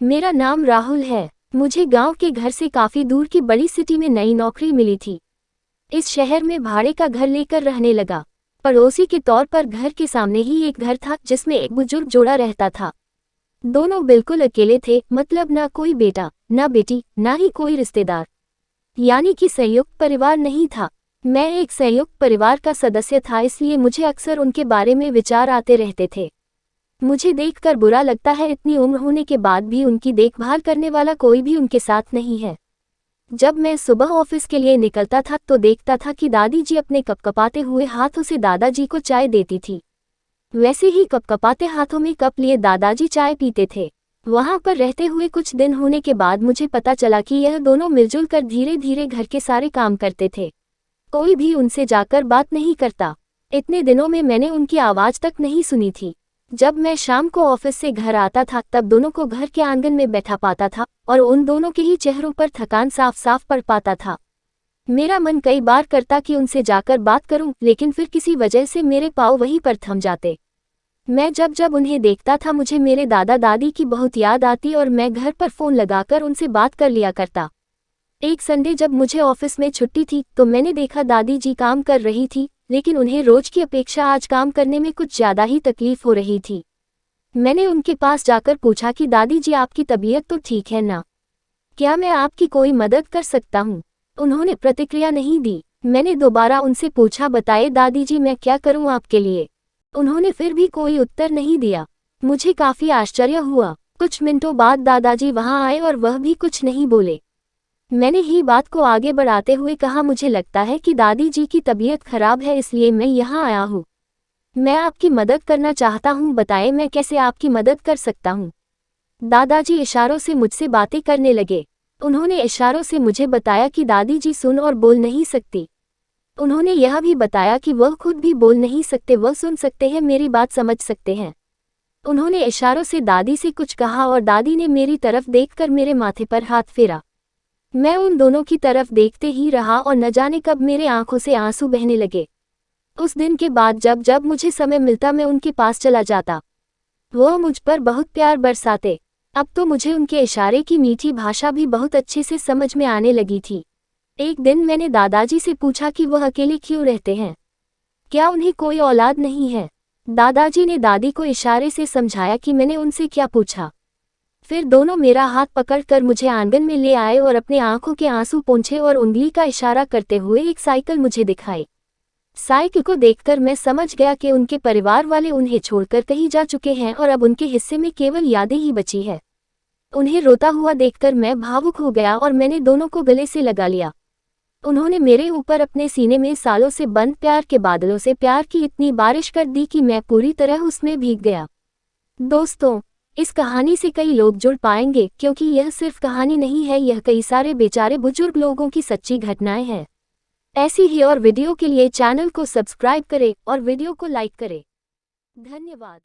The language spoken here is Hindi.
मेरा नाम राहुल है। मुझे गांव के घर से काफी दूर की बड़ी सिटी में नई नौकरी मिली थी। इस शहर में भाड़े का घर लेकर रहने लगा। पड़ोसी के तौर पर घर के सामने ही एक घर था जिसमें एक बुजुर्ग जोड़ा रहता था। दोनों बिल्कुल अकेले थे, मतलब ना कोई बेटा, ना बेटी, ना ही कोई रिश्तेदार, यानी कि संयुक्त परिवार नहीं था। मैं एक संयुक्त परिवार का सदस्य था, इसलिए मुझे अक्सर उनके बारे में विचार आते रहते थे। मुझे देखकर बुरा लगता है, इतनी उम्र होने के बाद भी उनकी देखभाल करने वाला कोई भी उनके साथ नहीं है। जब मैं सुबह ऑफिस के लिए निकलता था तो देखता था कि दादी जी अपने कपकपाते हुए हाथों से दादाजी को चाय देती थी। वैसे ही कपकपाते हाथों में कप लिए दादाजी चाय पीते थे। वहां पर रहते हुए कुछ दिन होने के बाद मुझे पता चला कि यह दोनों मिलजुल कर धीरे धीरे घर के सारे काम करते थे। कोई भी उनसे जाकर बात नहीं करता। इतने दिनों में मैंने उनकी आवाज तक नहीं सुनी थी। जब मैं शाम को ऑफिस से घर आता था तब दोनों को घर के आंगन में बैठा पाता था और उन दोनों के ही चेहरों पर थकान साफ साफ पड़ पाता था। मेरा मन कई बार करता कि उनसे जाकर बात करूं, लेकिन फिर किसी वजह से मेरे पाँव वहीं पर थम जाते। मैं जब जब उन्हें देखता था मुझे मेरे दादा दादी की बहुत याद आती और मैं घर पर फोन लगाकर उनसे बात कर लिया करता। एक संडे जब मुझे ऑफिस में छुट्टी थी तो मैंने देखा दादी जी काम कर रही थी, लेकिन उन्हें रोज की अपेक्षा आज काम करने में कुछ ज्यादा ही तकलीफ हो रही थी। मैंने उनके पास जाकर पूछा कि दादी जी, आपकी तबीयत तो ठीक है ना? क्या मैं आपकी कोई मदद कर सकता हूँ? उन्होंने प्रतिक्रिया नहीं दी। मैंने दोबारा उनसे पूछा, बताइए दादी जी, मैं क्या करूँ आपके लिए? उन्होंने फिर भी कोई उत्तर नहीं दिया। मुझे काफी आश्चर्य हुआ। कुछ मिनटों बाद दादाजी वहां आए और वह भी कुछ नहीं बोले। मैंने ही बात को आगे बढ़ाते हुए कहा, मुझे लगता है कि दादी जी की तबीयत खराब है, इसलिए मैं यहाँ आया हूँ। मैं आपकी मदद करना चाहता हूँ, बताएं मैं कैसे आपकी मदद कर सकता हूँ? दादाजी इशारों से मुझसे बातें करने लगे। उन्होंने इशारों से मुझे बताया कि दादी जी सुन और बोल नहीं सकती। उन्होंने यह भी बताया कि वह खुद भी बोल नहीं सकते, वह सुन सकते हैं, मेरी बात समझ सकते हैं। उन्होंने इशारों से दादी से कुछ कहा और दादी ने मेरी तरफ देखकर मेरे माथे पर हाथ फेरा। मैं उन दोनों की तरफ देखते ही रहा और न जाने कब मेरे आंखों से आंसू बहने लगे। उस दिन के बाद जब जब मुझे समय मिलता मैं उनके पास चला जाता। वह मुझ पर बहुत प्यार बरसाते। अब तो मुझे उनके इशारे की मीठी भाषा भी बहुत अच्छे से समझ में आने लगी थी। एक दिन मैंने दादाजी से पूछा कि वह अकेले क्यों रहते हैं, क्या उन्हें कोई औलाद नहीं है? दादाजी ने दादी को इशारे से समझाया कि मैंने उनसे क्या पूछा। फिर दोनों मेरा हाथ पकड़कर मुझे आंगन में ले आए और अपने आंखों के आंसू पोंछे और उंगली का इशारा करते हुए एक साइकिल मुझे दिखाई। साइकिल को देखकर मैं समझ गया कि उनके परिवार वाले उन्हें छोड़कर कहीं जा चुके हैं और अब उनके हिस्से में केवल यादें ही बची है। उन्हें रोता हुआ देखकर मैं भावुक हो गया और मैंने दोनों को गले से लगा लिया। उन्होंने मेरे ऊपर अपने सीने में सालों से बंद प्यार के बादलों से प्यार की इतनी बारिश कर दी कि मैं पूरी तरह उसमें भीग गया। दोस्तों, इस कहानी से कई लोग जुड़ पाएंगे, क्योंकि यह सिर्फ कहानी नहीं है, यह कई सारे बेचारे बुजुर्ग लोगों की सच्ची घटनाएं हैं। ऐसी ही और वीडियो के लिए चैनल को सब्सक्राइब करें और वीडियो को लाइक करें। धन्यवाद।